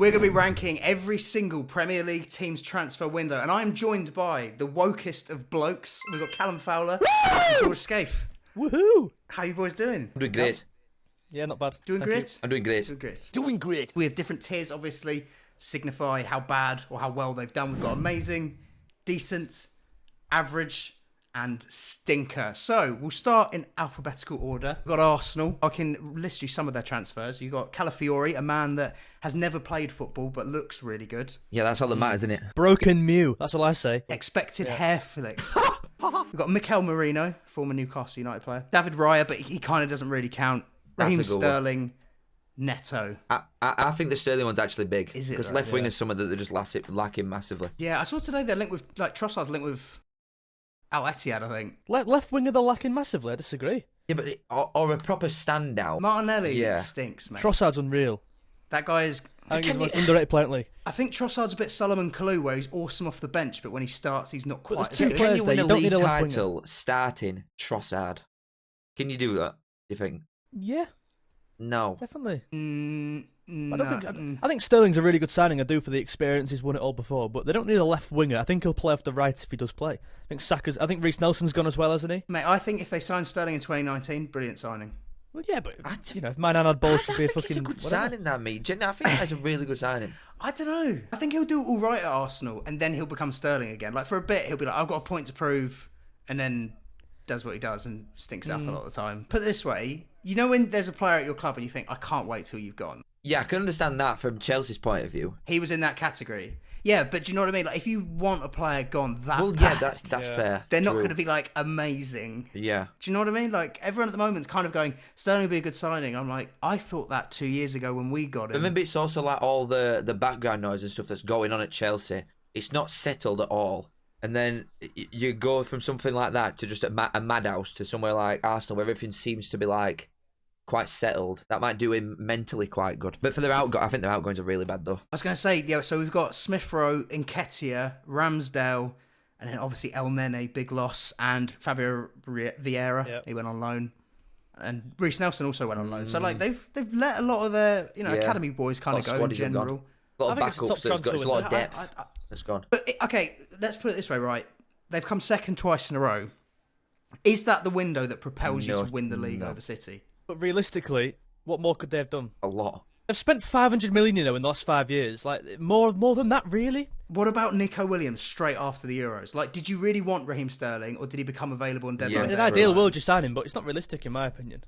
We're going to be ranking every single Premier League team's transfer window, and I'm joined by the wokest of blokes. We've got Callum Fowler and George Scaife. Woohoo! How you boys doing? I'm doing great. Yeah, not bad. Doing Thank great? you. I'm doing great. Doing great. Doing great. We have different tiers, obviously, to signify how bad or how well they've done. We've got amazing, decent, average, and stinker. So we'll start in alphabetical order. We've got Arsenal. I can list you some of their transfers. You've got Calafiori, a man that has never played football but looks really good. Yeah, that's all that matters, isn't it? Broken Mew. That's all I say. Expected hair flicks. We've got Mikel Merino, former Newcastle United player. David Raya, but he kind of doesn't really count. Raheem Sterling, Neto. I think the Sterling one's actually big. Is it? Because Though? left wing is someone that they're just lacking massively. Yeah, I saw today they're linked with, like, Trossard's linked with Al Etihad, I think. Left winger, they're lacking massively. I disagree. Yeah, but or a proper standout. Martinelli stinks, mate. Trossard's unreal. That guy is... I think he's the most underrated player in the league. I think Trossard's a bit Solomon Kalou, where he's awesome off the bench, but when he starts, he's not quite as there's two good. players Can you win there, a you don't league need a left winger. title starting Trossard? Can you do that, do you think? Yeah, No. definitely. No. I think Sterling's a really good signing. I do for the experience. He's won it all before, but they don't need a left winger. I think he'll play off the right if he does play. I think Reece Nelson's gone as well, hasn't he? Mate, I think if they sign Sterling in 2019, brilliant signing. Well, yeah, but if Man had balls, should be a I think fucking. it's a good whatever. signing, that, mate. I think that's a really good signing. I don't know. I think he'll do all right at Arsenal, and then he'll become Sterling again. Like, for a bit, he'll be like, I've got a point to prove, and then does what he does and stinks it up a lot of the time. Put it this way, you know when there's a player at your club and you think, I can't wait till you've gone? Yeah, I can understand that from Chelsea's point of view. He was in that category. Yeah, but do you know what I mean? Like, if you want a player gone that Well, yeah, bad, that's fair. they're not True. going to be, like, amazing. Yeah. Do you know what I mean? Like, everyone at the moment's kind of going, Sterling would be a good signing. I'm like, I thought that 2 years ago when we got him. But maybe it's also like all the background noise and stuff that's going on at Chelsea. It's not settled at all. And then you go from something like that to just a madhouse to somewhere like Arsenal where everything seems to be like quite settled. That might do him mentally quite good. But for their I think their outgoings are really bad though. I was going to say, yeah, so we've got Smith Rowe, Nketiah, Ramsdale, and then obviously El Nene, big loss, and Fabio Vieira. Yep. He went on loan. And Reece Nelson also went on loan. So, like, they've let a lot of their, academy boys kind of go in general. A lot of I think it's a top backups, there's a lot of depth that's gone. But, okay, let's put it this way, right? They've come second twice in a row. Is that the window that propels you to win the league over City? But realistically, what more could they have done? A lot. They've spent 500 million, in the last 5 years. Like more than that, really. What about Nico Williams straight after the Euros? Like, did you really want Raheem Sterling, or did he become available on deadline Yeah, In day? an ideal world, you sign him, but it's not realistic in my opinion.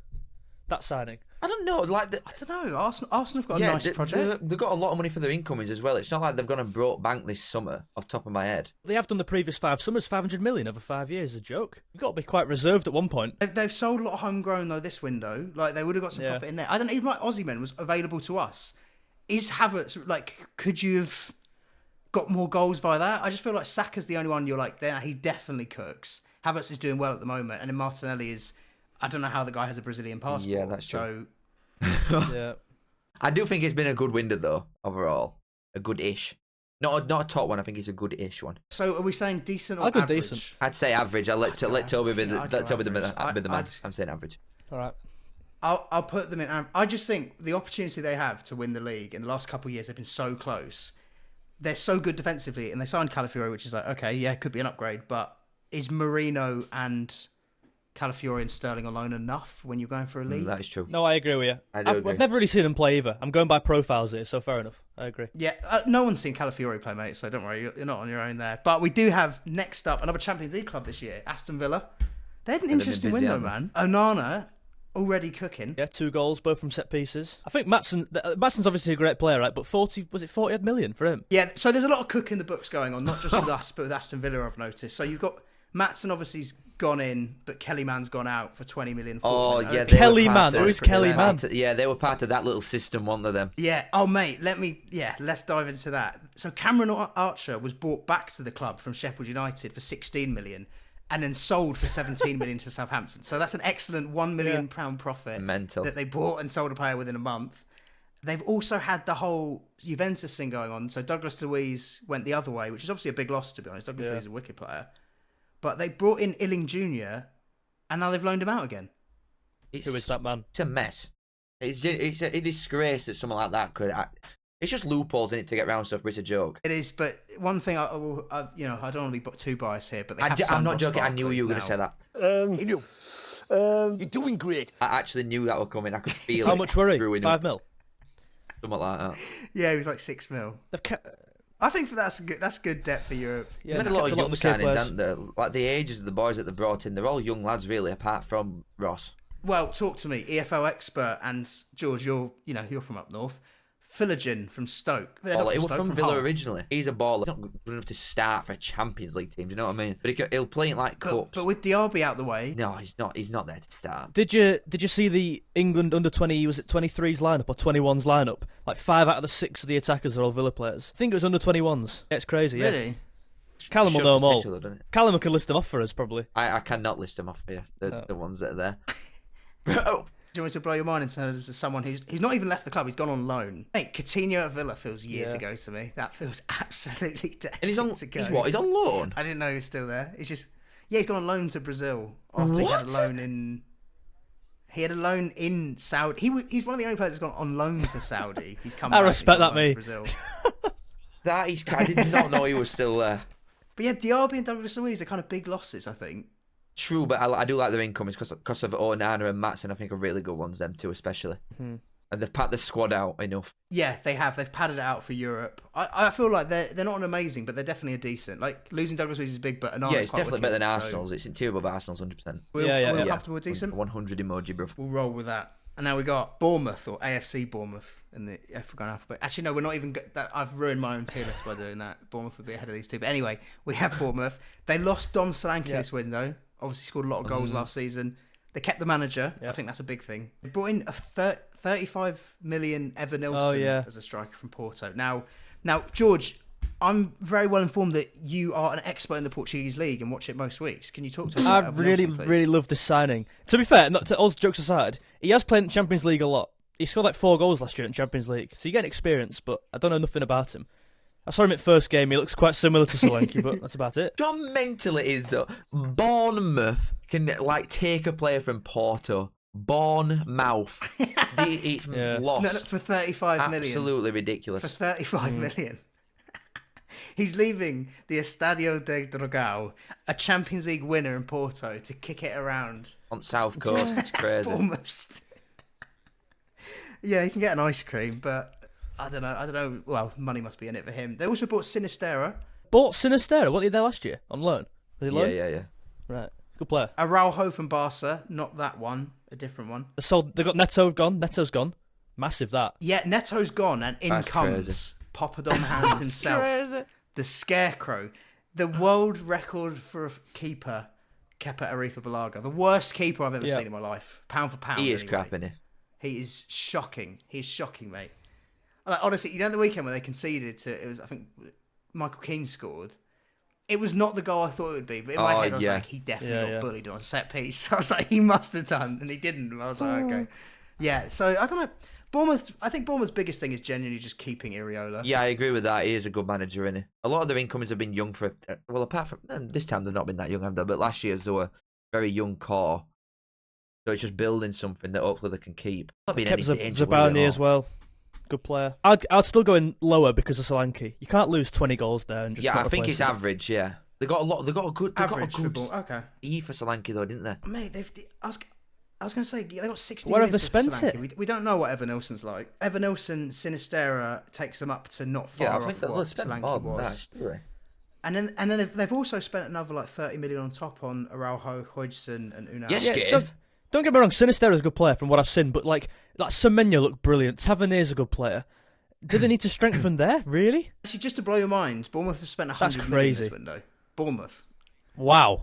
That signing. I don't know. Like I don't know. Arsenal have got a nice project. They've got a lot of money for their incomings as well. It's not like they've gone and brought bank this summer off the top of my head. They have done the previous 5 summers, 500 million over 5 years. A joke. You've got to be quite reserved at one point. They've sold a lot of homegrown though this window. Like, they would have got some profit in there. I don't even like Osimhen was available to us. Is Havertz, like, could you have got more goals by that? I just feel like Saka's the only one you're like, then he definitely cooks. Havertz is doing well at the moment, and then Martinelli is. I don't know how the guy has a Brazilian passport. Yeah, that's true. Yeah. I do think it's been a good window though, overall. A good-ish. Not a top one, I think it's a good-ish one. So are we saying decent or I'll go average? decent. I'd say average. I'll let Toby be I'd go the average. man. I'm saying average. All right. I'll put them in. I just think the opportunity they have to win the league in the last couple of years, they've been so close. They're so good defensively, and they signed Calafiori, which is like, okay, yeah, could be an upgrade, but is Merino and Calafiori and Sterling alone enough when you're going for a league? That is true. No, I agree with you. agree. I've never really seen them play either. I'm going by profiles here, so fair enough. I agree. Yeah, no one's seen Calafiori play, mate, so don't worry, you're not on your own there. But we do have, next up, another Champions League club this year, Aston Villa. They had an interesting busy, window, man. Onana, already cooking. Yeah, 2 goals, both from set pieces. I think Matson's obviously a great player, right? But 40 odd million for him? Yeah, so there's a lot of cook in the books going on, not just with us, but with Aston Villa, I've noticed. So you've got Maatson obviously's gone in, but Kellyman's gone out for 20 million. Oh, yeah. Kellyman. Who is Kellyman? Yeah, they were part of that little system, weren't they, them? Yeah. Oh, mate, let's dive into that. So Cameron Archer was brought back to the club from Sheffield United for 16 million and then sold for 17 million to Southampton. So that's an excellent £1 million profit Mental. that they bought and sold a player within a month. They've also had the whole Juventus thing going on. So Douglas Luiz went the other way, which is obviously a big loss, to be honest. Douglas Luiz is a wicked player. But they brought in Illing Jr., and now they've loaned him out again. Who is that man? It's a mess. It's a disgrace that someone like that could. It's just loopholes in it to get round stuff, but it's a joke. It is, but one thing I don't want to be too biased here, but I'm not joking. I knew you were going to say that. You're doing great. I actually knew that was coming. I could feel it. How much were he? brewing 5 up. mil? Something like that. Yeah, he was like 6 mil. I think that's good depth for Europe. They've had a lot of young signings, haven't there? Like the ages of the boys that they brought in, they're all young lads, really, apart from Ross. Well, talk to me, EFL expert, and George, you're from up north. Philogin from Stoke. He was from Villa originally. He's a baller. He's not good enough to start for a Champions League team. Do you know what I mean? But he'll play in like cups. But with Diaby out the way, no, he's not. He's not there to start. Did you see the England under 20? Was it 23's lineup or 21's lineup? Like 5 out of the 6 of the attackers are all Villa players. I think it was under 21's. Yeah, it's crazy. Yeah. Really? Callum will know them all. Though, Callum can list them off for us probably. I cannot list them off here. The ones that are there. Do you want me to blow your mind in terms of someone who's not even left the club? He's gone on loan. Mate, Coutinho at Villa feels years ago to me. That feels absolutely dead. And he's on. He's on loan. I didn't know he was still there. He's gone on loan to Brazil after he had a loan in. He had a loan in Saudi. He's one of the only players that's gone on loan to Saudi. He's come. I respect that, mate. Brazil. I did not know he was still there. But yeah, Diaby and Douglas Luiz are kind of big losses, I think. True, but I do like their incomings because of Onana and Matson. I think are really good ones. Them two especially, and they've packed the squad out enough. Yeah, they have. They've padded it out for Europe. I feel like they're not an amazing, but they're definitely a decent. Like losing Douglas Luiz is big, but Onana's it's quite definitely wicked, better than Arsenal's. It's interior above Arsenal's 100%. We're comfortable with decent. 100 emoji, bro. We'll roll with that. And now we got Bournemouth or AFC Bournemouth in the African alphabet. Actually, no, we're not even. I've ruined my own tier list by doing that. Bournemouth would be ahead of these two. But anyway, we have Bournemouth. They lost Dom Solanke this window. Obviously scored a lot of goals last season. They kept the manager. I think that's a big thing. They brought in a 35 million Evan Nilsson as a striker from Porto. Now, George, I'm very well informed that you are an expert in the Portuguese league and watch it most weeks. Can you talk to us about Evan Nilsson, please? really love this signing. To be fair, all jokes aside, he has played in Champions League a lot. He scored like 4 goals last year in Champions League, so you get experience, but I don't know nothing about him. I saw him at first game. He looks quite similar to Solanke, but that's about it. How mental it is, though. Bournemouth can take a player from Porto. Bournemouth. It's lost. No, for 35 million. Absolutely ridiculous. For 35 million. He's leaving the Estadio de Dragão, a Champions League winner in Porto, to kick it around. On South Coast, it's crazy. Almost. Yeah, he can get an ice cream, but... I don't know. Well, money must be in it for him. They also bought Sinistera. Bought Sinistera? What, did they there last year? On loan? Was he loan? Yeah. Right. Good player. Araujo from Barca. Not that one. A different one. So they got Neto gone. Neto's gone. Massive that. Yeah, Neto's gone, and in That's comes crazy. Poppadom Hands himself. The Scarecrow. The world record for a keeper, Kepa Arrizabalaga. The worst keeper I've ever seen in my life. Pound for pound. He is anyway. crap, isn't he? He is shocking. He's shocking, mate. Like, honestly, you know the weekend where they conceded to, it was, I think, Michael Keane scored. It was not the goal I thought it would be, but in my head I was like, he definitely got bullied on set piece. So I was like, he must have done, and he didn't. I was like, okay. Yeah, so I don't know. I think Bournemouth's biggest thing is genuinely just keeping Iriola. Yeah, I agree with that. He is a good manager, isn't he? A lot of their incomings have been young for, well, apart from, this time they've not been that young, have they? But last year's they were very young core. So it's just building something that hopefully they can keep. Not being any danger. Zabani as well. Good player. I'd still go in lower because of Solanke. You can't lose 20 goals there and just. Yeah, I think it's average. Yeah, they got a good Average good okay. E for Solanke though, didn't they? Mate, I was going to say they got 60. Where have they spent it? We don't know what Evan Nilsson's like. Evan Nilsson, Sinistera takes them up to not far off what Solanke was. And then they've also spent another like 30 million on top on Araujo, Hodgson, and Unai. Yes, Don't get me wrong, Sinistera's a good player from what I've seen, but like that Semenyo looked brilliant. Taverniers a good player. Do they need to strengthen there? Really? Actually, just to blow your mind, Bournemouth have spent 100 million this window. Bournemouth. Wow.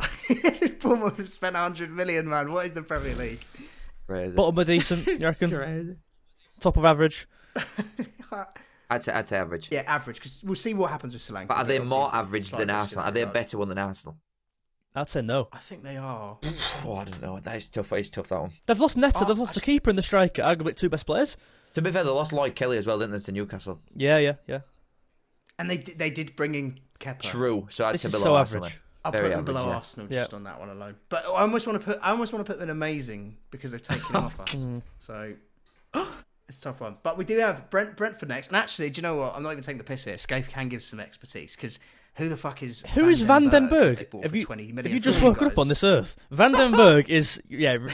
Bournemouth have spent 100 million, man. What is the Premier League? Crazy. Bottom of decent, you reckon? Crazy. Top of average? I'd say average. Yeah, average, because we'll see what happens with Solanke. But are they more average than Arsenal? Are they a better one than Arsenal? I'd say no. I think they are. Oh, I don't know. That is tough. It's tough, that one. They've lost Neto, they've lost the keeper and the striker, arguably 2 best players. To be fair, they lost Lloyd Kelly as well, didn't they, to Newcastle? Yeah. And they did bring in Kepa. True. So I'd say below so Arsenal. average. I'll put them below Arsenal just on that one alone. But I almost want to put them in amazing because they've taken him off us. So It's a tough one. But we do have Brentford next. And actually, do you know what? I'm not even taking the piss here. Scape can give some expertise because who the fuck is Van den Berg? Have you just woken up on this earth? Van den Berg is,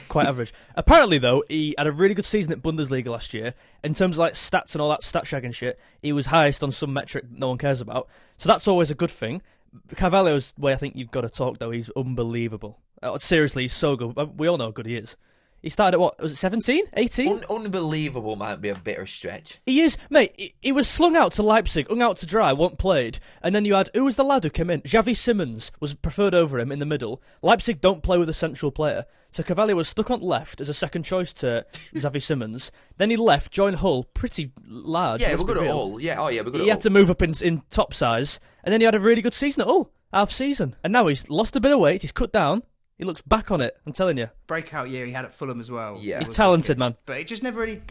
quite average. Apparently, though, he had a really good season at Bundesliga last year. In terms of like stats and all that stat shagging shit, he was highest on some metric no one cares about. So that's always a good thing. Carvalho's way I think you've got to talk, though. He's unbelievable. Seriously, he's so good. We all know how good he is. He started at what, was it 17? 18? Unbelievable might be a bit of a stretch. He is, mate, he was slung out to Leipzig, hung out to dry, wasn't played, and then you had, who was the lad who came in? Xavi Simons was preferred over him in the middle. Leipzig don't play with a central player, so Carvalho was stuck on left as a second choice to Xavi Simons. Then he left, joined Hull, pretty large. Yeah, we're good at Hull. Yeah, we're good at Hull. He had to move up in top size, and then he had a really good season at Hull, half season. And now he's lost a bit of weight, he's cut down. He looks back on it, I'm telling you. Breakout year he had at Fulham as well. Yeah. He's talented, man. But it just never really...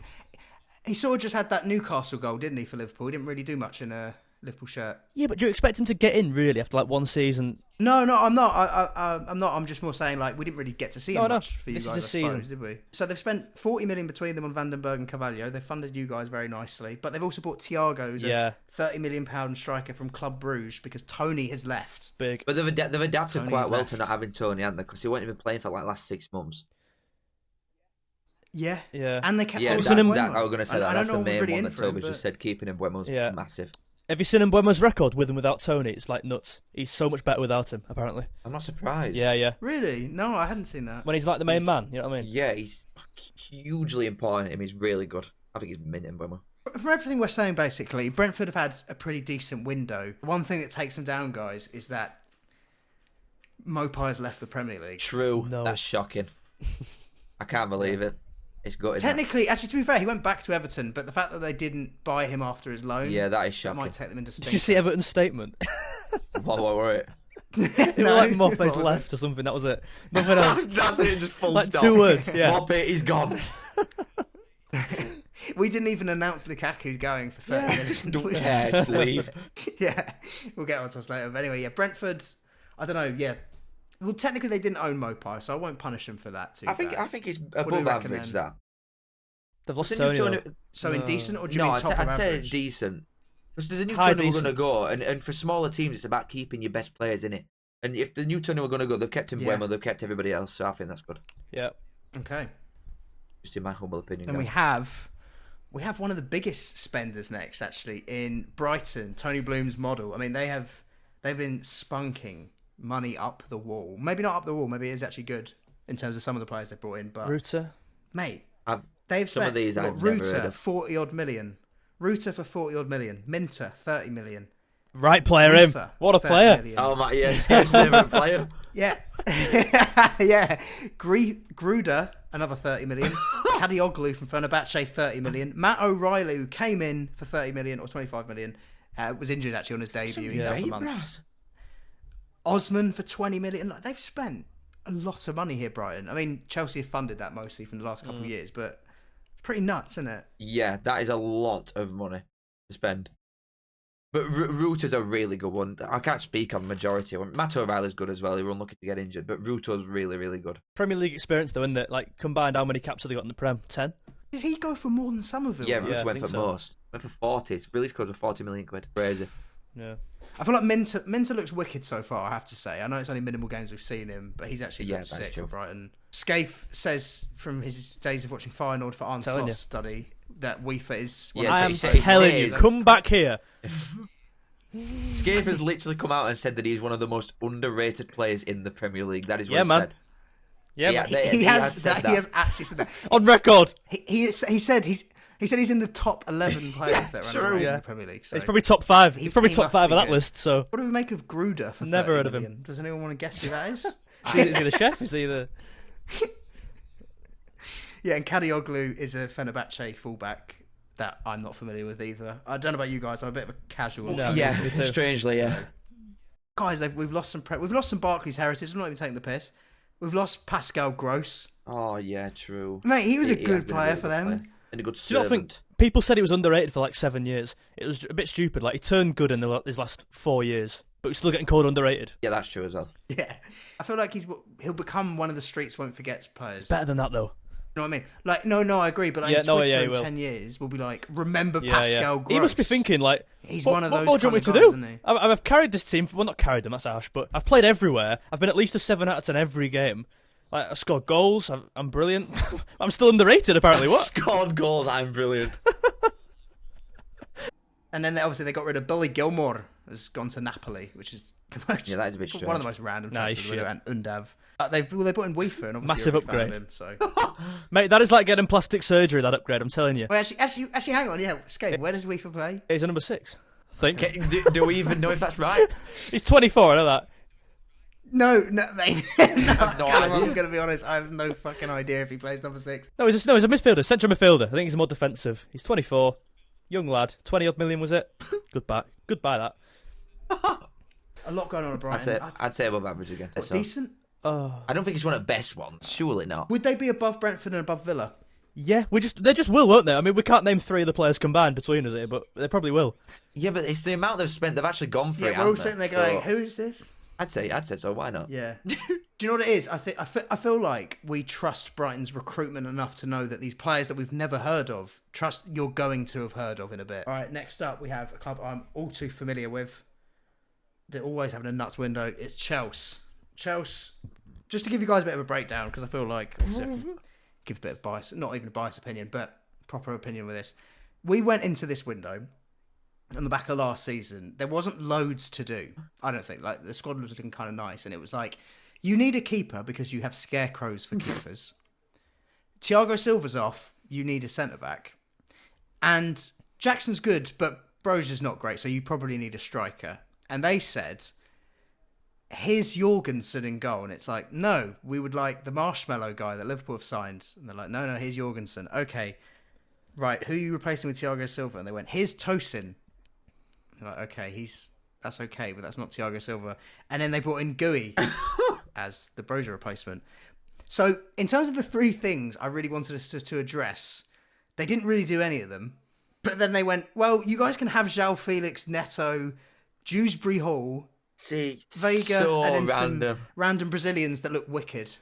He sort of just had that Newcastle goal, didn't he, for Liverpool? He didn't really do much in a Liverpool shirt. Yeah, but do you expect him to get in, really, after like one season? No, I'm not. I'm not. I'm just more saying, like, we didn't really get to see him much for you this guys, is a I suppose, season. did we? So they've spent 40 million between them on Van den Berg and Carvalho. They've funded you guys very nicely. But they've also bought Thiago, who's a £30 million striker from Club Bruges, because Tony has left. Big. But they've adapted Tony's quite well left. to not having Tony, haven't they? Because he wasn't even playing for like last 6 months. Yeah. Yeah. And they kept... Yeah, oh, I was Mbeumo. going to say I that. don't That's know the main really one in that for him, Toby but- just said. Keeping Mbeumo's Yeah. massive. Have you seen Mbeumo's record with and without Tony? It's like nuts. He's so much better without him, apparently. I'm not surprised. Yeah. Really? No, I hadn't seen that. When he's like the main man, you know what I mean? Yeah, he's hugely important. I mean, he's really good. I think he's mint Mbeumo. From everything we're saying, basically, Brentford have had a pretty decent window. One thing that takes them down, guys, is that Mopai has left the Premier League. True. No. That's shocking. I can't believe it. It's gutted. Technically, actually, to be fair, he went back to Everton, but the fact that they didn't buy him after his loan, Yeah, that is that shocking. might take them into Did you see Everton's statement? What were it? It was like Moppe's left or something, that was it. Nothing else. That's it, just full Like stop. 2 words, yeah. Moppe, he's gone. We didn't even announce Lukaku going for 30 minutes. Don't care, just leave. Yeah, we'll get on to us later. But anyway, yeah, Brentford, I don't know, yeah. Well, technically they didn't own Mopai, so I won't punish them for that too I think do it's you above reckon average, then? that. They've lost There's a new Tony, Tony- though. So indecent, or do you No, mean top of I'd say average? decent. Because there's a new High Tony we're going to decent. go, and for smaller teams, it's about keeping your best players in it. And if the new Tony were going to go, they've kept him Yeah. Mbeumo, they've kept everybody else, so I think that's good. Yeah. Okay. Just in my humble opinion. Then we guys. have one of the biggest spenders next, actually, in Brighton. Tony Bloom's model. I mean, they've been spunking money up the wall. Maybe not up the wall. Maybe it is actually good in terms of some of the players they brought in. But Ruta. mate, I've they've some spent of these what, I've never Ruta heard of. 40 odd million. Ruta for 40 odd million. Minter 30 million. Right player, him. Rifa, What a 30 player. million. Oh my, yes, his favourite player. Yeah. Yeah. Gruder, another 30 million. Kadioglu from Fenerbahce, 30 million. Matt O'Reilly, who came in for 30 million or 25 million, was injured actually on his debut. He's out for months. Osman for 20 million. Like, they've spent a lot of money here, Brighton. I mean, Chelsea have funded that mostly from the last couple of years, but it's pretty nuts, isn't it? Yeah, that is a lot of money to spend. But Ruter's a really good one. I can't speak on the majority of them. Matt O'Reilly's good as well. He was unlucky to get injured, but Ruter's really, really good. Premier League experience, though, isn't it? Like, combined, how many caps have they got in the Prem? 10? Did he go for more than Somerville? Yeah, though? Yeah, I Ruter went think for so. most. Went for 40. His release code was 40 million quid. Crazy. Yeah. I feel like Minter looks wicked so far, I have to say. I know it's only minimal games we've seen him, but he's actually looked that's sick true. for Brighton. Scaife says from his days of watching Feyenoord for Arne Telling Slot's you. study that Weefer is... Yeah, I am he says- telling you, come back here. Scaife has literally come out and said that he's one of the most underrated players in the Premier League. That is what Yeah, he man. said. Yeah, Yeah, man. they- He has said that. He has actually said that. On record. He said he's in the top 11 players that true. run around in Yeah. the Premier League. So. He's probably top 5. He's probably he top must 5 be of that good. list, so. What do we make of Gruder for Never 30 heard of him. million? Does anyone want to guess who that is? Is he the chef? Is he the... Yeah, and Kadioglu is a Fenerbahce fullback that I'm not familiar with either. I don't know about you guys. I'm a bit of a casual. No. Yeah, me too. strangely, yeah. Guys, we've lost some Barclays heritage. I'm not even taking the piss. We've lost Pascal Gross. Oh, yeah, true. Mate, he was a He has good been player really for good them. player. And a good Do you not servant. think people said he was underrated for like 7 years? It was a bit stupid. Like, he turned good in his last 4 years, but he's still getting called underrated. Yeah, that's true as well. Yeah. I feel like he'll become one of the streets won't forget players. Better than that, though. You know what I mean? Like, no, I agree. But like, Twitter in 10 years will be like, remember Pascal Gross. He must be thinking like, he's what, one of those. What more do you want me to guys, do? Isn't he? I've carried this team. Well, not carried them. That's harsh. But I've played everywhere. I've been at least a 7 out of 10 every game. Like, I scored goals. I'm brilliant. I'm still underrated. Apparently, what? Scored goals. I'm brilliant. And then obviously they got rid of Billy Gilmore. Has gone to Napoli, which is the most, Yeah, that is a bit strange. one of the most random transfers. shit. And Undav. They put in Weaver, and obviously Massive you're a big fan of upgrade. him, so. Mate, that is like getting plastic surgery. That upgrade. I'm telling you. Well, actually, hang on. Yeah, Skate. Where does Weaver play? He's a number 6. I think. Okay, do we even know if that's right? He's 24. I know that. No, mate. No, no Callum, idea. I'm gonna be honest. I have no fucking idea if he plays number 6. No, he's a midfielder, central midfielder. I think he's more defensive. He's 24, young lad. 20 odd million was it? Goodbye that. A lot going on at Brighton. I'd say above average again. What, So, decent. Oh. I don't think he's one of the best ones. Surely not. Would they be above Brentford and above Villa? Yeah, they just will, won't they? I mean, we can't name 3 of the players combined between us here, but they probably will. Yeah, but it's the amount they've spent. They've actually gone for it. Yeah, we're all haven't sitting they? there going, So, "Who is this?" I'd say so. Why not? Yeah. Do you know what it is? I feel like we trust Brighton's recruitment enough to know that these players that we've never heard of, trust you're going to have heard of in a bit. All right, next up we have a club I'm all too familiar with. They're always having a nuts window. It's Chelsea. Chelsea. Just to give you guys a bit of a breakdown, because I feel like obviously I can give a bit of bias, not even a biased opinion, but proper opinion with this. We went into this window on the back of last season. There wasn't loads to do. I don't think. Like, the squad was looking kind of nice, and it was like, you need a keeper because you have scarecrows for keepers. Thiago Silva's off. You need a centre back, and Jackson's good, but Brozier's not great. So you probably need a striker. And they said, here's Jorgensen in goal. And it's like, no, we would like the marshmallow guy that Liverpool have signed. And they're like, no, here's Jorgensen. Okay, right, who are you replacing with Thiago Silva? And they went, here's Tosin. They're like, okay, that's okay, but that's not Thiago Silva. And then they brought in Gui as the Brozier replacement. So in terms of the 3 things I really wanted us to address, they didn't really do any of them. But then they went, well, you guys can have João Felix, Neto, Dewsbury Hall, See, Vega, so and then random. some random Brazilians that look wicked.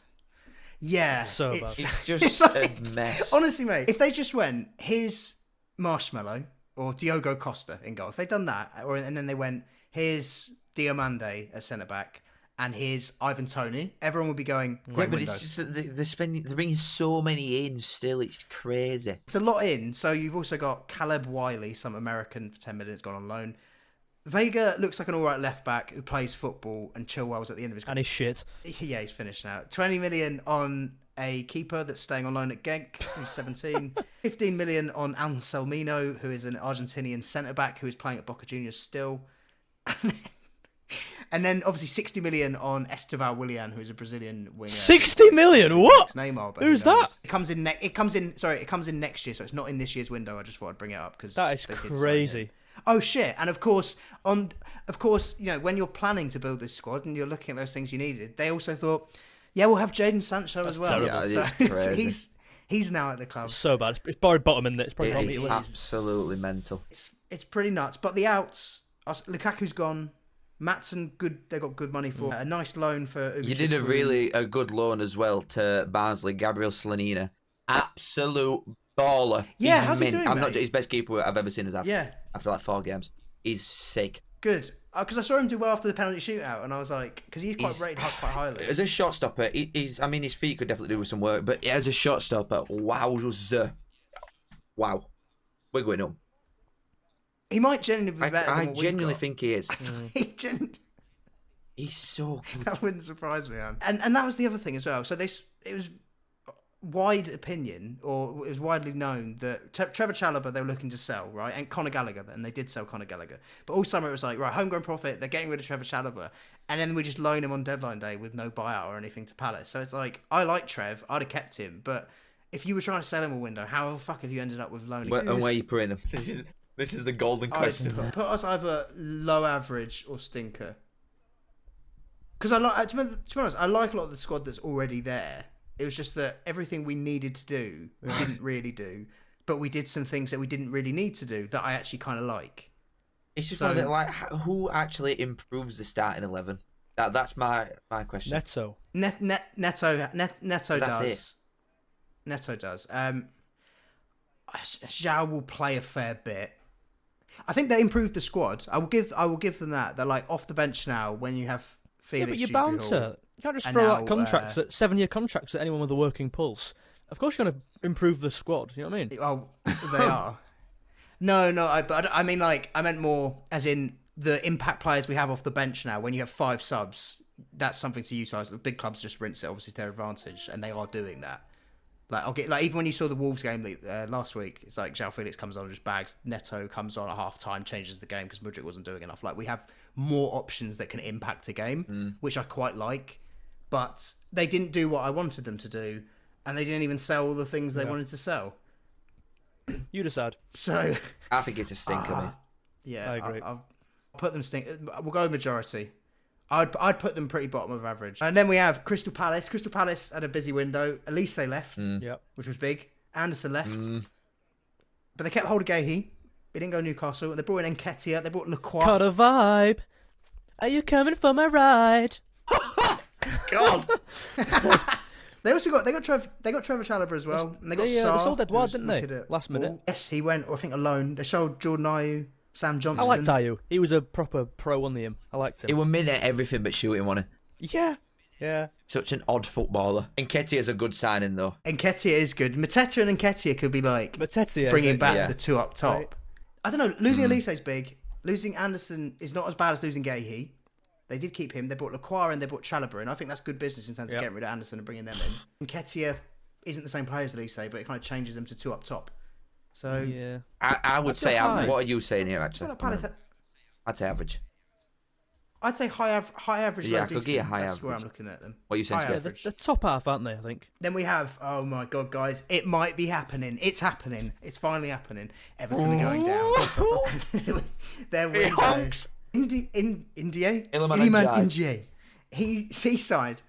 Yeah. So It's bad. just like- a mess. Honestly, mate, if they just went, here's Marshmallow or Diogo Costa in goal, if they'd done that, and then they went, here's Diomande as centre-back, and here's Ivan Toney, everyone would be going, great But window. it's just that they're bringing so many in still. It's crazy. It's a lot in. So you've also got Caleb Wiley, some American for 10 minutes, gone on loan. Vega looks like an all right left back who plays football, and Chilwell's at the end of his And he's shit. Yeah, he's finished now. 20 million on a keeper that's staying on loan at Genk, who's 17. 15 million on Anselmino, who is an Argentinian centre back who is playing at Boca Juniors still. And then obviously 60 million on Esteval Willian, who is a Brazilian winger. 60 million? What? It's Neymar, but Who's who knows? that? It comes in next year, so it's not in this year's window. I just thought I'd bring it up because That is crazy. Oh shit! And of course, you know, when you're planning to build this squad and you're looking at those things you needed, they also thought, yeah, we'll have Jadon Sancho as well. terrible. Yeah, it's crazy. he's now at the club. So bad. It's buried bottom, isn't it? It's probably It bottom is of your list. absolutely mental. It's pretty nuts. But the outs, Lukaku's gone. Maatsen, good. They got good money for a nice loan for. You did a good loan as well to Barnsley, Gabriel Slanina. Absolute baller. Yeah, He's how's he mint. doing, I'm not mate? his best keeper I've ever seen us have. Yeah. After like 4 games, he's sick. Good. Because I saw him do well after the penalty shootout, and I was like, because he's quite rated quite highly. As a shot stopper, I mean, his feet could definitely do with some work, but as a shot stopper, wow. We're going up. He might genuinely be better I than what we've genuinely got. think he is. He's He's so good. That wouldn't surprise me, man. And that was the other thing as well. So it was wide opinion, or it was widely known that Trevor Chalobah they were looking to sell, right? And Conor Gallagher, and they did sell Conor Gallagher. But all summer it was like, right, homegrown profit, they're getting rid of Trevor Chalobah. And then we just loan him on deadline day with no buyout or anything to Palace. So it's like, I like Trev, I'd have kept him, but if you were trying to sell him a window, how the fuck have you ended up with loaning him? And where are you putting him? This is the golden question. I'd put us either low average or stinker. Because I like, to be honest, I like a lot of the squad that's already there. It was just that everything we needed to do, we didn't really do. But we did some things that we didn't really need to do that I actually kind of like. It's just So- one of the, like, who actually improves the starting 11? That's my question. Neto. Neto That's does. it. Neto does. Zhao will play a fair bit. I think they improved the squad. I will give them that. They're like off the bench now when you have Felix. Yeah, but you're bound to. You can't just throw out contracts, 7-year contracts at anyone with a working pulse. Of course you're going to improve the squad, you know what I mean? Oh, they are. No, I mean, like, I meant more as in the impact players we have off the bench now. When you have 5 subs, that's something to utilise. The big clubs just rinse it, obviously, to their advantage, and they are doing that. Like even when you saw the Wolves game last week, it's like João Felix comes on and just bags. Neto comes on at half time, changes the game because Mudryk wasn't doing enough. Like we have more options that can impact a game, which I quite like. But they didn't do what I wanted them to do, and they didn't even sell all the things they wanted to sell. You decide. So I think it's a stinker, mate. yeah, I agree. I'll put them stink. We'll go majority. I'd put them pretty bottom of average. And then we have Crystal Palace. Crystal Palace had a busy window. Elise left, which was big. Anderson left. But they kept hold of Gahey. They didn't go Newcastle. They brought in Nketiah. They brought Lacroix. Caught a vibe. Are you coming for my ride? God. They got Trevor Chalobah as well. And they got They Sarr, sold Edouard, who was didn't they? looking at Last minute. ball. Yes, he went, I think, alone. They showed Jordan Ayew, Sam Johnson. I liked Ayew. He was a proper pro on the him. I liked him. He was mid at everything but shooting, wasn't Yeah. Yeah. he? Such an odd footballer. Nketiah's a good signing, though. Nketiah is good. Mateta and Nketiah could be like Mateta, bringing back Yeah. the two up top. Right. I don't know. Losing Elise is big. Losing Anderson is not as bad as losing Gahey. They did keep him. They brought Lacroix and they brought Chalobah, and I think that's good business in terms of getting rid of Anderson and bringing them in. Nketiah isn't the same player as Elise, but it kind of changes them to two up top. So Yeah. I would say, high. what are you saying here, I actually? feel like Palace. I'd say average. I'd say high average. Yeah, low I could decent. give you high That's where I'm average. looking at them. What are you saying, High Scott? Yeah, average. the top half, aren't they, I think? Then we have, oh my God, guys, it might be happening. It's happening. It's finally happening. Everton are going down. Their window. honks. Indie. Iliman Iliman Ndiaye. Ndiaye. Seaside.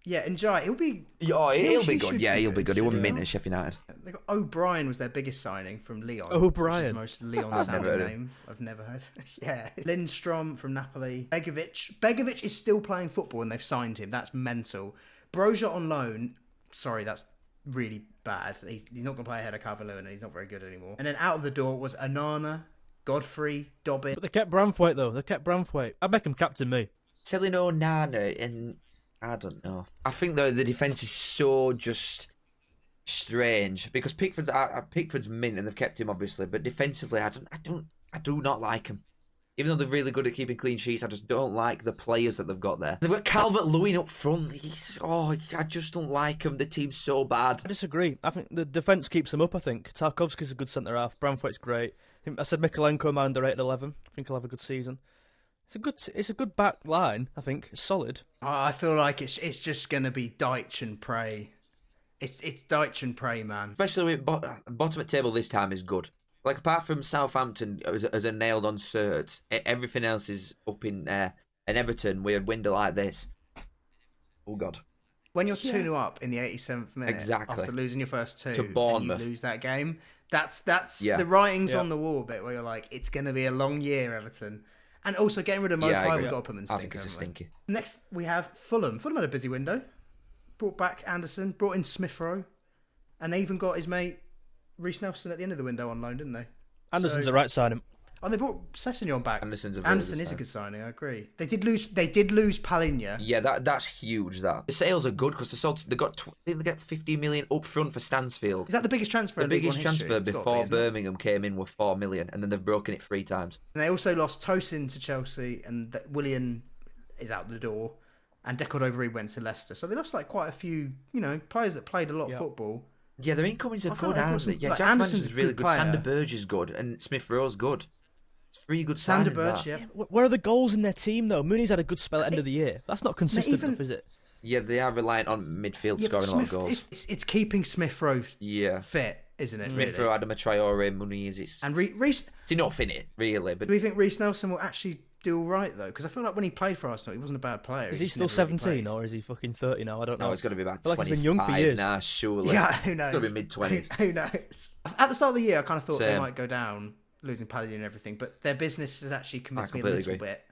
Yeah, Ndiaye. He'll be. Oh, he'll be He good. should Yeah, be he'll be good, good. He should won he mint not? at Sheffield United. They got O'Brien was their biggest signing from Leon. O'Brien. Which is the most Leon I've never sounding heard of name I've never heard. Yeah. Lindstrom from Napoli. Begovic is still playing football and they've signed him. That's mental. Broja on loan. Sorry, that's really bad. He's not going to play ahead of Cavalier and he's not very good anymore. And then out of the door was Anana, Godfrey, Dobbin. But they kept Branthwaite, though. They kept Branthwaite. I'd make him captain me. Selling Onana, and I don't know. I think though the defense is so just strange because Pickford's mint and they've kept him obviously, but defensively I do not like him. Even though they're really good at keeping clean sheets, I just don't like the players that they've got there. They've got Calvert-Lewin up front. I just don't like him. The team's so bad. I disagree. I think the defence keeps them up, I think. Tarkovsky's a good centre-half. Branthwaite's great. I said Mikalenko, my under 8 at 11. I think he'll have a good season. It's a good back line, I think. It's solid. I feel like it's just going to be Deitch and Prey. It's Deitch and Prey, man. Especially with bottom of table this time is good. Like apart from Southampton as a nailed on cert, everything else is up in air. And Everton, with a window like this, oh god. When you're 2-0 up in the 87th minute, Exactly. after losing your first two, To Bournemouth. and you lose that game, that's Yeah. the writing's Yeah. on the wall bit where you're like, it's going to be a long year, Everton. And also getting rid of Mopai, Yeah, I agree. we've got to put them in I stinker. think it's a haven't we? stinky. Next, we have Fulham. Fulham had a busy window. Brought back Anderson, brought in Smith Rowe, and they even got his mate Reece Nelson at the end of the window on loan, didn't they? Anderson's So- the right signing. Oh, they brought Sessegnon back. Anderson's a very Anderson good is a signing. good signing, I agree. They did lose Palinha. Yeah, that's huge. That the sales are good because they got I think they get 50 million up front for Stansfield. Is that the biggest transfer? The in League biggest One history? transfer It's gotta before be, isn't it? Birmingham came in were 4 million, and then they've broken it 3 times. And they also lost Tosin to Chelsea, and Willian is out the door, and Decordova went to Leicester. So they lost like quite a few, players that played a lot of football. Yeah, their incomings are I feel good, like they aren't got they? some- Yeah, like, Jack Anderson's Anderson's a really good good. player. Sander Burge is good, and Smith Rowe's good. It's 3 good Sander signings, Burge, that. yeah. Where are the goals in their team, though? Mooney's had a good spell at the end of the year. That's not consistent even- enough, is it? Yeah, they are reliant on midfield Yeah, but scoring a lot of goals. It's keeping Smith Rowe Yeah. fit, isn't it? Smith Really? Rowe, Adama Traore, Muniz, it's And Reece, enough in it, really. But do we think Reece Nelson will actually do all right though? Because I feel like when he played for Arsenal, he wasn't a bad player. Is he just still never really 17 played. or is he fucking 30 now? I don't know. no, it's got to be about I feel like 25 he's been young for years. now, surely. Yeah, who knows? It's got to be mid-20s. Who knows? At the start of the year, I kind of thought they Same. might go down, losing Paladin and everything, but their business has actually convinced me a completely little agree. bit.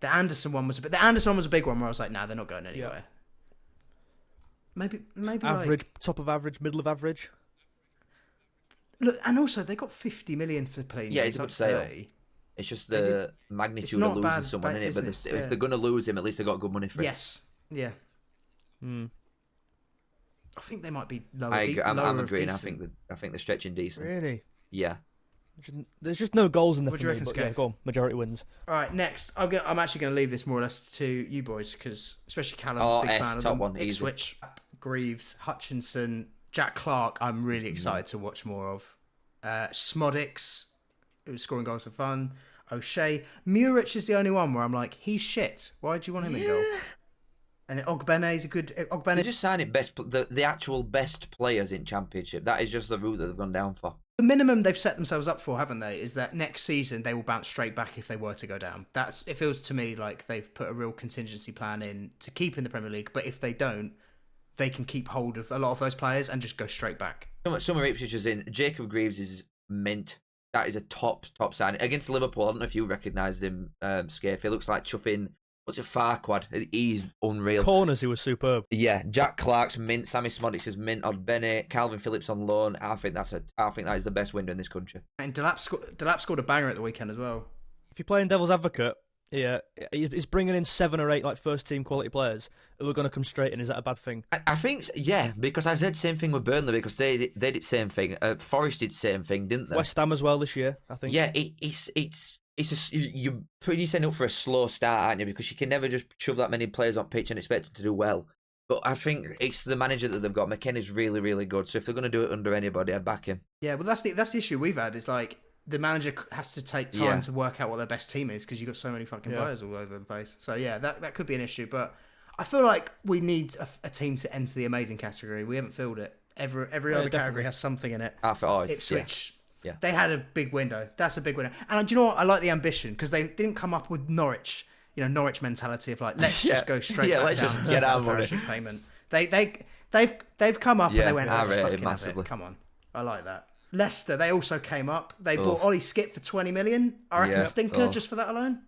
The Anderson one was a big one where I was like, nah, they're not going anywhere. maybe Average, top of average, middle of average. Look, and also they got 50 million for playing. Yeah, it's a good sale. It's just the magnitude of losing someone in it. But if they're going to lose him, at least they got good money for it. Yes, yeah. I think they might be lower. I'm agreeing. I think they're stretching decent. Really? Yeah. There's just no goals in there What for do you me. reckon, But yeah, Scaife? go on. Majority wins. All right, next. I'm actually going to leave this more or less to you boys because especially Callum, Oh, big S, fan of top them. one, easy. Ipswich, Greaves, Hutchinson, Jack Clark. I'm really excited to watch more of. Smodix, who's scoring goals for fun. O'Shea. Muric is the only one where I'm like, he's shit. Why do you want him in goal? And then Ogbene is a good. They're just signing the actual best players in Championship. That is just the route that they've gone down for. The minimum they've set themselves up for, haven't they, is that next season they will bounce straight back if they were to go down. It feels to me like they've put a real contingency plan in to keep in the Premier League, but if they don't, they can keep hold of a lot of those players and just go straight back. Some of Ipswich is in. Jacob Greaves is mint. That is a top signing. Against Liverpool, I don't know if you recognised him, Scaife. He looks like chuffing, what's it, Farquad. He's unreal. Corners, he was superb. Yeah, Jack Clark's mint. Sammy Smodix is mint. Ogbene, Calvin Phillips on loan. I think that is the best window in this country. And Delap scored a banger at the weekend as well. If you're playing devil's advocate, yeah, he's bringing in 7 or 8 like first team quality players who are going to come straight in. Is that a bad thing? I think, yeah, because I said the same thing with Burnley because they did the same thing. Forest did the same thing, didn't they? West Ham as well this year, I think. Yeah, you're pretty setting up for a slow start, aren't you? Because you can never just shove that many players on pitch and expect them to do well. But I think it's the manager that they've got. McKenna's really, really good. So if they're going to do it under anybody, I'd back him. Yeah, well, that's the issue we've had. Is like the manager has to take time to work out what their best team is because you've got so many fucking players all over the place. So yeah, that could be an issue. But I feel like we need a team to enter the amazing category. We haven't filled it. Every other category has something in it. Ipswich. Yeah. They had a big window. That's a big window. And do you know what? I like the ambition because they didn't come up with Norwich. Norwich mentality of like, let's just go straight back let's down just to get our parachute money. payment. They've come up and they went, let's fucking have massively. it. Come on. I like that. Leicester, they also came up. They bought Ollie Skip for 20 million. I reckon stinker just for that alone.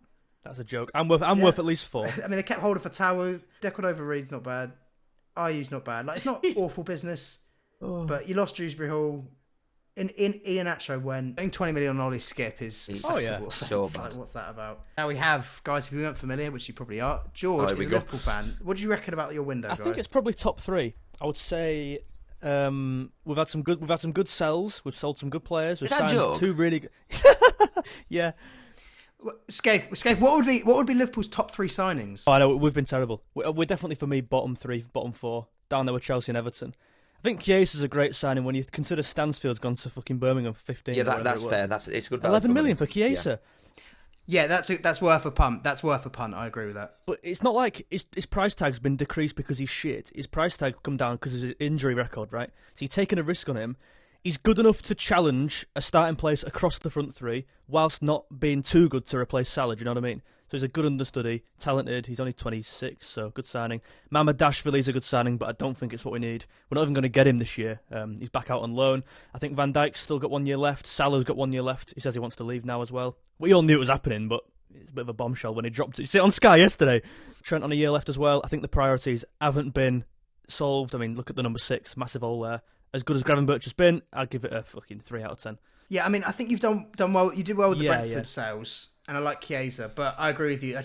That's a joke. I'm worth at least 4. I mean, they kept hold of Fatawu. Decordova-Reid's not bad. Ayu's not bad. Like, it's not awful business. But you lost Dewsbury Hall. In Iheanacho when putting 20 million on Ollie Skip is so bad. Like, what's that about? Now we have, guys, if you weren't familiar, which you probably are, George is a Liverpool fan. What do you reckon about your window, I think it's probably top 3. I would say we've had some good sells. We've sold some good players. We've signed 2 really good. Yeah. Scaife, what would be Liverpool's top 3 signings? Oh, I know we've been terrible. We're definitely for me bottom 3, bottom 4. Down there with Chelsea and Everton. I think Chiesa is a great signing when you consider Stansfield's gone to fucking Birmingham for 15. Yeah, that's fair. It's good. 11 million for Chiesa. Yeah, that's worth a punt. That's worth a punt. I agree with that. But it's not like his price tag's been decreased because he's shit. His price tag come down because of his injury record, right? So you're taking a risk on him. He's good enough to challenge a starting place across the front 3, whilst not being too good to replace Salah. Do you know what I mean? So he's a good understudy, talented. He's only 26, so good signing. Mamadashvili's a good signing, but I don't think it's what we need. We're not even going to get him this year. He's back out on loan. I think Van Dijk's still got 1 year left. Salah's got 1 year left. He says he wants to leave now as well. We all knew it was happening, but it's a bit of a bombshell when he dropped it. You see it on Sky yesterday. Trent on a year left as well. I think the priorities haven't been solved. I mean, look at the number 6, massive hole there. As good as Gravenberch has been, I'd give it a fucking 3 out of 10. Yeah, I mean, I think you've done well. You did well with the Brentford sales, and I like Chiesa, but I agree with you. I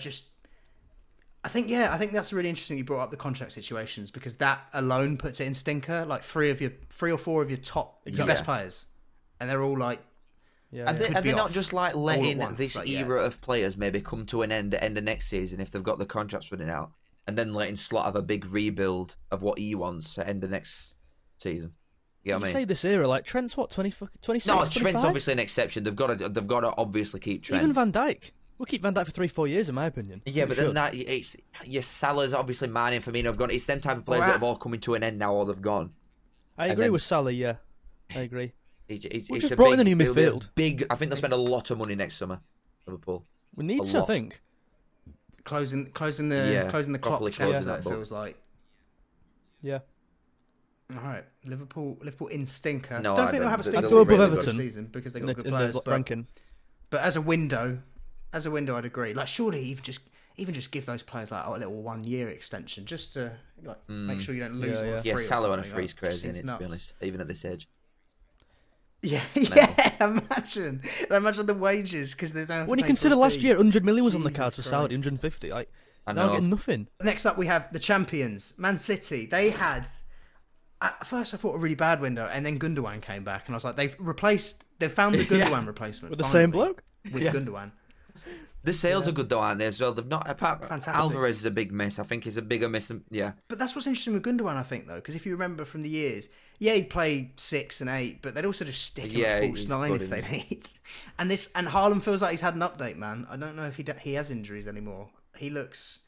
think that's really interesting. You brought up the contract situations because that alone puts it in stinker. Like 3 or 4 of your top, your best players, and they're all like. Are they not just like letting this era of players maybe come to an end at end of next season if they've got the contracts running out, and then letting Slot have a big rebuild of what he wants at end of next season? You know what I mean? Say this era, like Trent's what, 26, No, 25? Trent's obviously an exception. They've got to obviously keep Trent. Even Van Dijk. We'll keep Van Dijk for 3-4 years, in my opinion. Yeah, but then it's your Salah's obviously Mane and Firmino have gone. It's them type of players that have all coming to an end now, or they've gone. I agree with Salah. Yeah, I agree. It's just brought in a new midfield. Big. I think they'll spend a lot of money next summer. Liverpool. We need to, I think. Closing the clock. Chelsea, that feels like. Yeah. All right, Liverpool in stinker. No, don't think they'll have a stinker I'd go above Everton season because they got good players. Ranking. But as a window, I'd agree. Like, surely even just give those players like a little 1 year extension just to make sure you don't lose them on a free. Yeah, or Salah on a something. free is Like, crazy, seems isn't it, to be nuts. honest, even at this age. Yeah, imagine the wages because they don't. When you consider last year, 100 million was on the cards for Saudi, 150. Like, I now know. getting nothing. Next up, we have the champions, Man City. They had at first I thought a really bad window, and then Gundogan came back, and I was like, they've found the Gundogan replacement With the finally, same bloke? with Gundogan. The sales are good though, aren't they? As well, they've not. Apart Fantastic. Alvarez is a big miss. I think he's a bigger miss. Yeah, But that's what's interesting with Gundogan, I think, though, because if you remember from the years, he'd play 6 and 8, but they'd also just stick him at false he's 9 good, if they isn't need. And Haaland feels like he's had an update, man. I don't know if he has injuries anymore. He looks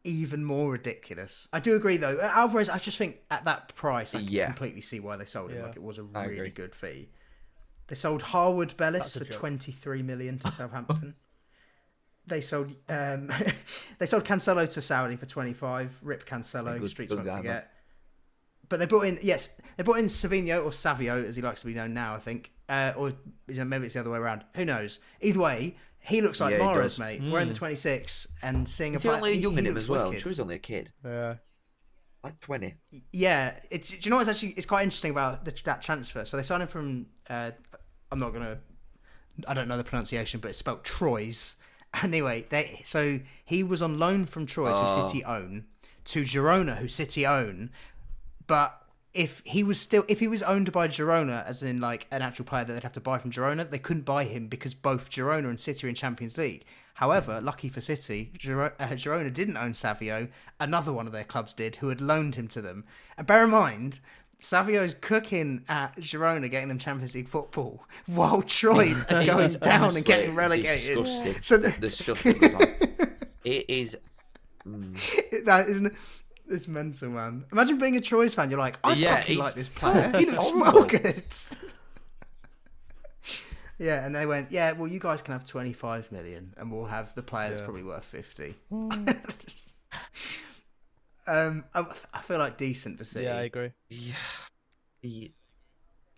even more ridiculous. I do agree, though. Alvarez, I just think at that price, I can completely see why they sold him. Yeah. Like, it was a I really agree. good fee. They sold Harwood Bellis That's a for joke. 23 million to Southampton. They sold Cancelo to Saudi for 25. Rip Cancelo, Good- streets good won't guy, forget. But they brought in Savino or Savio, as he likes to be known now, I think, or maybe it's the other way around. Who knows? Either way, he looks like Yeah, he Mahrez, does. mate. Wearing the 26 and seeing is he only young in him looks as well? I'm wicked. sure he's only a kid, Yeah. like 20. Yeah, do you know what's it's quite interesting about that transfer? So they signed him from I don't know the pronunciation, but it's spelled Troyes. Anyway, so he was on loan from Troyes, who City own, to Girona, who City own. But if he was owned by Girona, as in like an actual player that they'd have to buy from Girona, they couldn't buy him because both Girona and City are in Champions League. However, lucky for City, Girona didn't own Savio. Another one of their clubs did, who had loaned him to them. And bear in mind, Savio's cooking at Girona, getting them Champions League football, while Troyes are going down and Honestly, getting relegated. Disgusting. So The stuff that goes on. It is. that isn't. It's mental, man. Imagine being a Troyes fan. You're like, I fucking he's- like this player. He looks horrible. well good. Yeah, and they went, yeah, well, you guys can have 25 million, and we'll have the player that's probably worth 50. I feel like decent for City. Yeah, I agree. Yeah,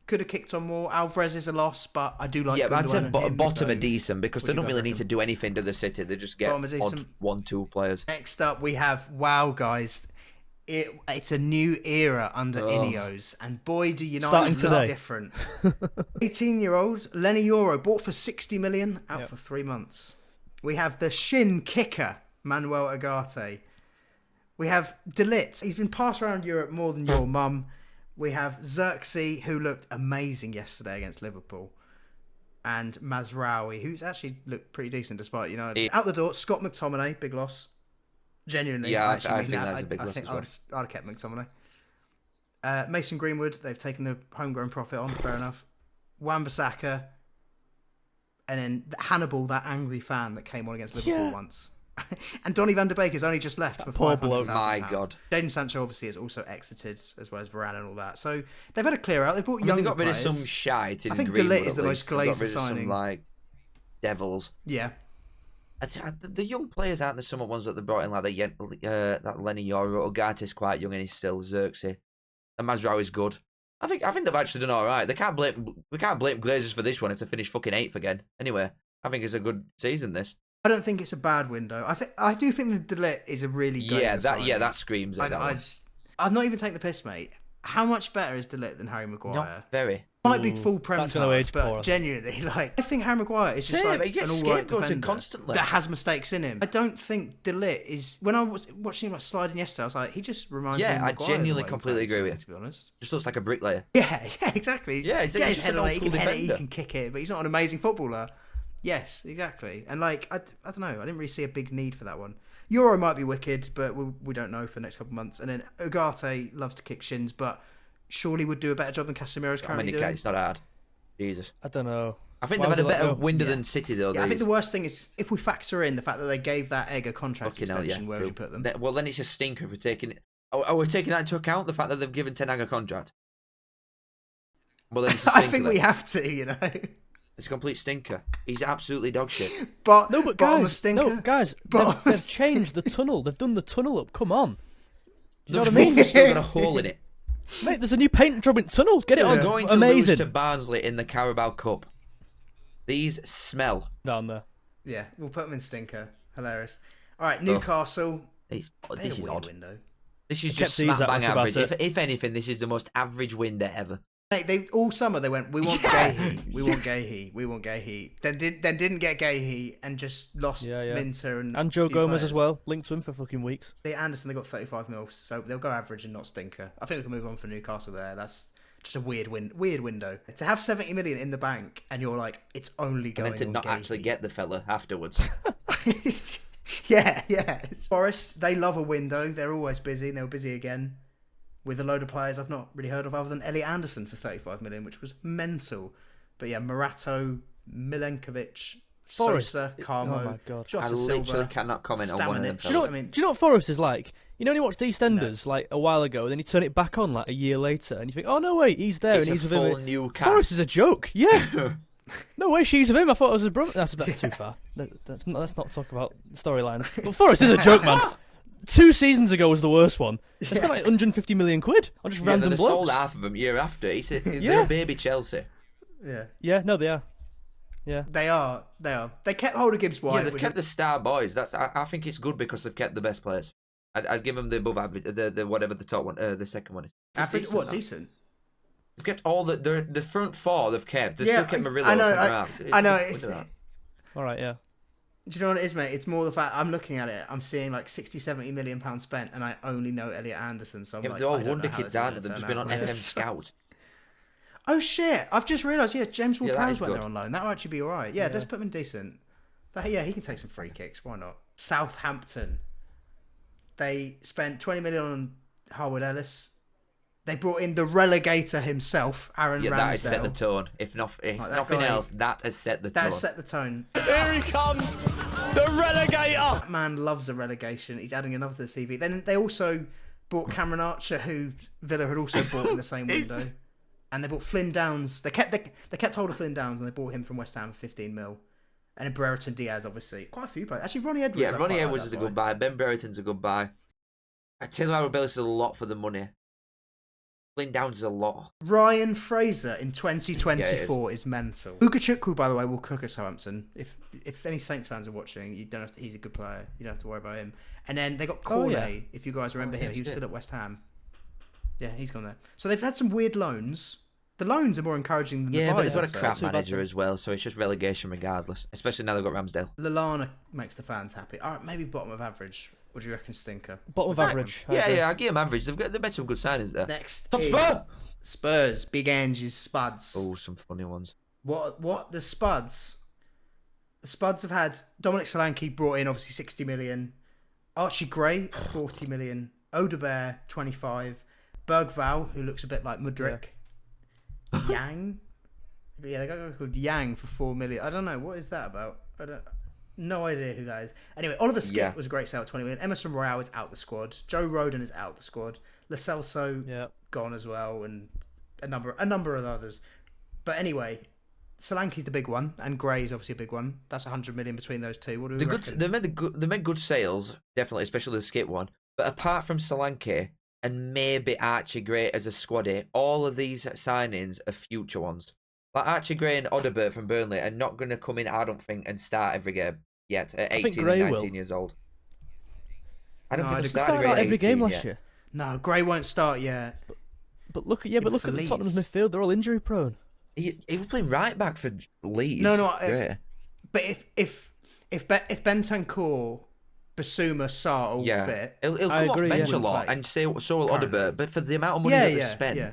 Could have kicked on more. Alvarez is a loss, but I do like. but I'd say Gundogan and him, bottom so- are decent because What they do you don't guys really need reckon? to do anything to the City. They just get Bottom are odd decent. 1-2 players. Next up, we have guys. It's a new era under Ineos, and boy, do United Starting look today. different. 18-year-old Lenny Euro bought for 60 million, out for 3 months. We have the shin kicker Manuel Ugarte. We have De Ligt. He's been passed around Europe more than your mum. We have Xerxes, who looked amazing yesterday against Liverpool. And Mazraoui, who's actually looked pretty decent despite United. Out the door, Scott McTominay, big loss. Genuinely. Yeah, I actually think mean that's a big loss as well. I'd have kept McTominay. Mason Greenwood, they've taken the homegrown profit on, fair enough. Wan-Bissaka. And then Hannibal, that angry fan that came on against Liverpool once. And Donny van der Beek has only just left for poor £500,000. bloke. My God. Jadon Sancho obviously has also exited, as well as Varane and all that. So they've had a clear out. They brought They younger got rid of players. some shite in I think Greenwood, De Ligt is at the most least. They got glazer rid of signing. Some, like, devils. Yeah. The young players aren't the somewhat ones that they brought in, like that Lenny Euro. Ugarte's quite young and he's still Xerxes. And Mazraoui is good. I think they've actually done all right. They can't blame Glazers for this one if they finish fucking 8th again. Anyway, I think it's a good season. This. I don't think it's a bad window. I do think the De Ligt is a really good That screams it. I've not even taken the piss, mate. How much better is De Ligt than Harry Maguire? Not very. Might be full Prem That's gonna card, age but poor, I think. genuinely, like I think Harry Maguire is just Same, like he gets an alright scapegoated defender constantly. that has mistakes in him. I don't think De Ligt is. When I was watching him like sliding yesterday, I was like, he just reminds me. Yeah, of I Maguire genuinely the way he completely plays, agree with you. To be honest. Just looks like a bricklayer. Yeah, exactly. Yeah, he's his just head an on it, he old can school head it, he defender. can kick it, but he's not an amazing footballer. Yes, exactly. And like, I don't know. I didn't really see a big need for that one. Euro might be wicked, but we don't know for the next couple of months. And then Ugarte loves to kick shins, but surely would do a better job than Casemiro's currently doing. It's not hard. Jesus. I don't know. I think Why they've had would a they let better go? window than City, though. Yeah, I think these. the worst thing is if we factor in the fact that they gave that egg a contract Fucking hell, extension, yeah, where true. would you put them? Well, then it's a stinker if we're taking it. Oh, we're taking that into account, the fact that they've given Ten Hag a contract. Well, then it's a I stinker. think then. we have to, you know. It's a complete stinker. He's absolutely dog shit. But No, but bottom of guys, stinker. they've Bottom changed the tunnel. They've done the tunnel up. Come on. Do you know what I They've mean? still got a hole in it. Mate, there's a new paint job in tunnel. Get it They're on. going to Amazing. lose to Barnsley in the Carabao Cup. These smell. Down there. Yeah, we'll put them in stinker. Hilarious. All right, Newcastle. This They had is a weird odd. window. This is They just kept these smack out, bang that's about average. it. If anything, this is the most average window ever. Mate, they all summer they went, we want Yeah. Gahey, we want Gahey, we want Gahey. Then didn't get Gahey and just lost Minter and Joe a few Gomez players. as well, linked to him for fucking weeks. Anderson, they got 35 mil, so they'll go average and not stinker. I think we can move on for Newcastle there. That's just a weird window. To have 70 million in the bank and you're like, it's only going And then to on not Gahey. actually get the fella afterwards. yeah. Forest, they love a window. They're always busy, and they were busy again with a load of players I've not really heard of other than Elliot Anderson for 35 million, which was mental. But yeah, Morato, Milenkovic, Forest. Sosa, Carmo, Oh my God. Jota I literally Silva, cannot comment on one of them Stamenic. fellas. Do you know what Forest is like? You know when you watch EastEnders like a while ago, and then you turn it back on like a year later, and you think, oh no wait, he's there It's and he's a with him. full new cast. Forest is a joke. Yeah. No way, she's with him. I thought it was a brother. That's too far. Let's not talk about storylines. But Forest is a joke, man. 2 seasons ago was the worst one. It's got like 150 million quid on just random they blokes. sold half of them year after. They're a baby Chelsea. Yeah, No, they are. Yeah. they are. They kept hold of Gibbs White. Yeah, they've which kept the star boys. I think it's good because they've kept the best players. I'd give them the above average, the whatever the top one, the second one is. It's average. decent, What though. decent? They've kept all the front four. They've kept. They've Yeah, still kept Murillo. I know. centre halves. I know. Look It's, at that. All right. Yeah. do you know what it is, mate? It's more the fact I'm looking at it. I'm seeing like 60, 70 million pounds spent, and I only know Elliot Anderson. So I'm Yeah, but like, they're all I don't wonder know how kids, this is aren't they? gonna They've just turn been on out. FM Scout. Oh shit! I've just realised. Yeah, James Yeah, that Ward-Prowse is went good. there on loan. That would actually be all right. Yeah, just put him in decent. But yeah, he can take some free kicks. Why not? Southampton. They spent 20 million on Harwood Ellis. They brought in the relegator himself, Aaron Yeah, Ramsdale. that has set the tone. If that nothing guy- else, that has set the That tone. has set the tone. Here he comes, the relegator. That man loves a relegation. He's adding another to the CV. Then they also bought Cameron Archer, who Villa had also bought in the same window. And they bought Flynn Downs. They kept hold of Flynn Downs, and they bought him from West Ham for 15 mil. And then Brereton Diaz, obviously. Quite a few players. Actually, Ronnie Edwards. Yeah, I Ronnie quite like Edwards that is a guy. good buy. Ben Brereton's a good buy. Taylor Arabellis is a lot for the money. Flynn Downs is a lot. Ryan Fraser in 2024 is mental. Ukachukwu, by the way, will cook at Southampton. If any Saints fans are watching, you don't have to, he's a good player. You don't have to worry about him. And then they got Cornet, if you guys remember him. He was still at West Ham. Yeah, he's gone there. So they've had some weird loans. The loans are more encouraging than the buys. Yeah, but he's got I'd a say. crap Too bad manager then. as well, so it's just relegation regardless. Especially now they've got Ramsdale. Lallana makes the fans happy. All right, maybe bottom of average. What do you reckon, Stinker? Bottom of average. I Yeah, agree. I give them average. They've made some good signings there. Next Top is Spurs! Spurs. Big Ange's Spuds. Oh, some funny ones. What the Spuds? The Spuds have had Dominic Solanke brought in obviously 60 million, Archie Gray 40 million, Odebear 25, Bergval who looks a bit like Mudryk, Yang. Yeah, they got a guy called Yang for 4 million. I don't know what is that about. No idea who that is. Anyway, Oliver Skip was a great sale at 20 million. Emerson Royale is out the squad. Joe Rodon is out the squad. Lo Celso gone as well, and a number of others. But anyway, Solanke's the big one, and Gray's obviously a big one. That's 100 million between those two. What do we reckon? They made good sales, definitely, especially the Skip one. But apart from Solanke and maybe Archie Gray as a squaddy, all of these signings are future ones. Like Archie Gray and Odegaard from Burnley are not going to come in, I don't think, and start every game yet at 18 and 19 years old. I don't think they've started Started every game last yet. year. No, Gray won't start yet. But look at for the Tottenham's Leeds. midfield. They're all injury prone. He was playing right back for Leeds. No, Gray. but if Bentancur, Basuma, Sarr all Yeah, fit, he'll I come off agree, bench yeah. a lot, and so will Currently. Odegaard. But for the amount of money that they spent, yeah.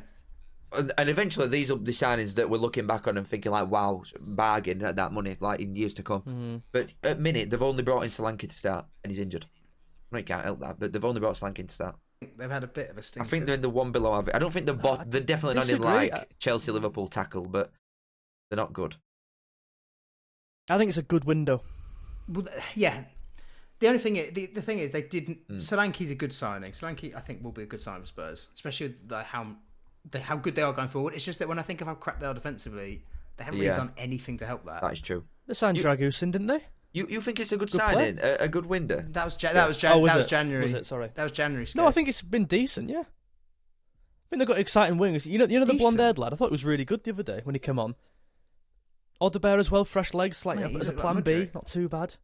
and eventually these will be signings that we're looking back on and thinking like, wow, bargain at that money, like in years to come. But at minute, they've only brought in Solanke to start, and he's injured. I know you can't help that, but they've only brought Solanke in to start. They've had a bit of a stinker. I think they're in the one below average. I don't think they're definitely not in disagree. like Chelsea, Liverpool tackle, but they're not good. I think it's a good window. Well, yeah. The only thing is, the thing is, they didn't. Solanke's a good signing. Solanke, I think, will be a good signing for Spurs, especially with how good they are going forward. It's just that when I think of how crap they are defensively, they haven't really done anything to help that. That is true. They signed Dragusin, didn't they? You think it's a good player. signing, a good window? That was was January. Was it? Sorry. That was January. No, I think it's been decent. Yeah. I think they've got exciting wings. You know the Decent. blonde-haired lad. I thought it was really good the other day when he came on. Odegaard as well, fresh legs, like Mate, he as a looked plan like B, Mudryk. not too bad.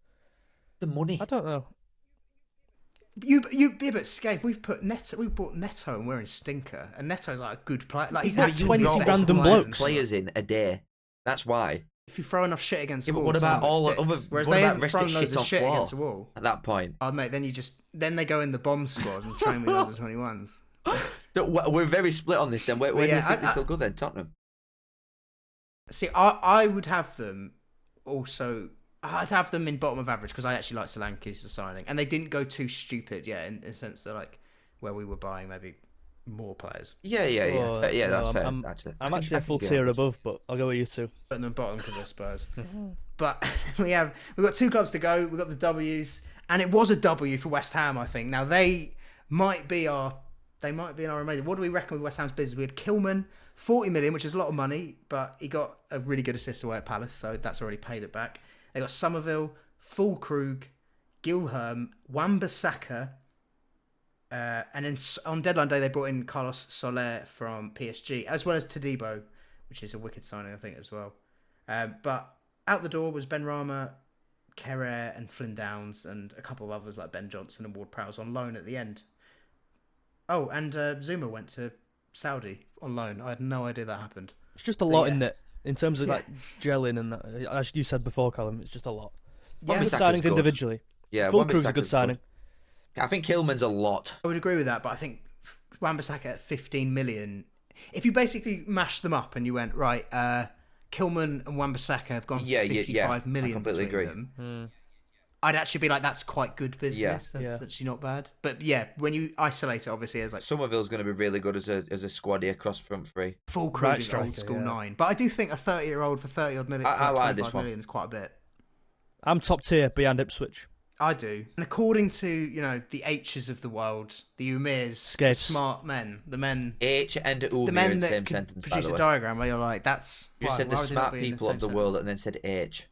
The money. I don't know. But Scave, we bought Neto and we're in stinker, and Neto's like a good player. Like he's bought actually 20 better random than blokes. Players in a day. That's why. If you throw enough shit against the Yeah, but wall, what about some all of it other? sticks. Whereas What they about haven't rest of thrown loads shit of on shit floor against the wall. at that point? Oh mate, then they go in the bomb squad and train with under 21s. We're very split on this. Then where do you think this will go then? Tottenham. See, I would have them also. I'd have them in bottom of average because I actually like Solanke's signing, and they didn't go too stupid. Yeah, in the sense that like where we were buying maybe more players. Yeah. That's fair. I'm I actually a full tier above, but I'll go with you two. Putting them bottom because they're Spurs. But we've got 2 clubs to go. We've got the W's, and it was a W for West Ham. I think now they might be in our amazing. What do we reckon with West Ham's business? We had Kilman, 40 million, which is a lot of money, but he got a really good assist away at Palace, so that's already paid it back. They got Somerville, Fulkrug, Gilherm, Wan-Bissaka, and then on deadline day they brought in Carlos Soler from PSG, as well as Todibo, which is a wicked signing I think as well. But out the door was Benrahma, Kerrer and Flynn Downs, and a couple of others like Ben Johnson and Ward Prowse on loan at the end. Oh, and Zuma went to Saudi on loan. I had no idea that happened. It's just a lot in it. In terms of like gelling and that, as you said before, Callum, it's just a lot. Yeah, Good signings individually. Yeah, Fulkrug's a good signing. I think Kilman's a lot. I would agree with that, but I think Wan-Bissaka at 15 million. If you basically mashed them up and you went right, Kilman and Wan-Bissaka have gone for 55 million. I completely agree. Them, I'd actually be like, that's quite good business. That's actually not bad. But yeah, when you isolate it, obviously, as like Somerville's going to be really good as a squaddy across front three. Full crew is old school 9. But I do think a 30-year-old for 30 odd million, I like this one. million is quite a bit. I'm top tier behind Ipswich. I do. And according to, the H's of the world, the Umirs, the smart men, the men... H and Umir the men in the that same could sentence, produce a diagram where you're like, that's... You said the smart people of the world and then said H.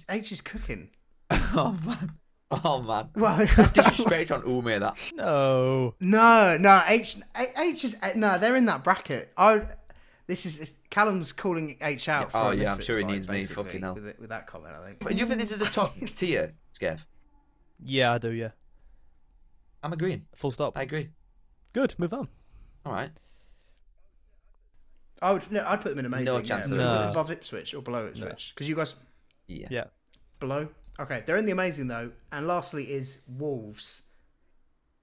H is cooking. Oh, man. Well, that's disrespect on Umir, that. No, H is... No, they're in that bracket. Callum's calling H out for I'm sure he needs me, fucking hell. With that comment, I think. But do you think this is a top tier, Skev? Yeah, I do, yeah. I'm agreeing. Full stop. I agree. Good, move on. All right. I'd put them in amazing. No chance. No. Above Ipswich or below Ipswich? Because you guys... Yeah. Below? Okay, they're in the amazing though. And lastly is Wolves.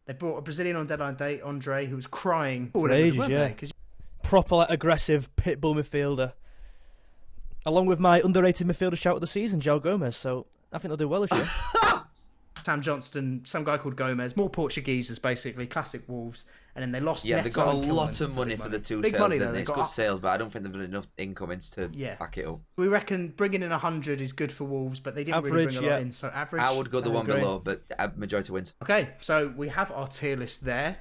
They brought a Brazilian on deadline day, Andre, who was crying all over, weren't they? Proper, aggressive pit bull midfielder. Along with my underrated midfielder shout of the season, João Gomes. So I think they'll do well this year. Sam Johnston, some guy called Gomez, more Portugueses basically, classic Wolves, and then they lost. Yeah, Neto they got a and lot Kilman of money for the two big sales. Money, though. It's good sales, but I don't think they've got enough incomings to back it up. We reckon bringing in 100 is good for Wolves, but they didn't really bring a lot in. So average. I would go the one below, but majority wins. Okay, so we have our tier list there.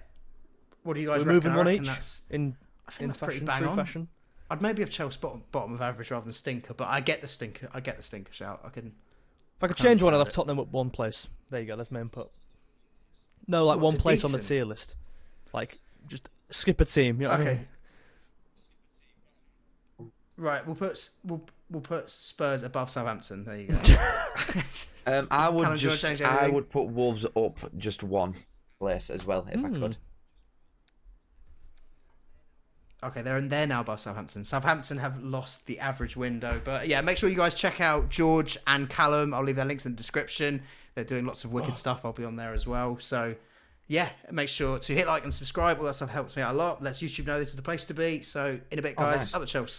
What do you guys reckon? Moving one each I think that's pretty bang on. Fashion. I'd maybe have Chelsea bottom of average rather than stinker, but I get the stinker. Shout. If I could change one, I'd have Tottenham up one place. There you go. That's my input. No, one place on the tier list. Just skip a team. You know what I mean? Right, we'll put Spurs above Southampton. There you go. I would put Wolves up just one place as well if I could. Okay, they're now above Southampton. Southampton have lost the average window. But yeah, make sure you guys check out George and Callum. I'll leave their links in the description. They're doing lots of wicked stuff. I'll be on there as well. So yeah, make sure to hit like and subscribe. All that stuff helps me out a lot. Lets YouTube know this is the place to be. So in a bit, guys. Up the Chelsea.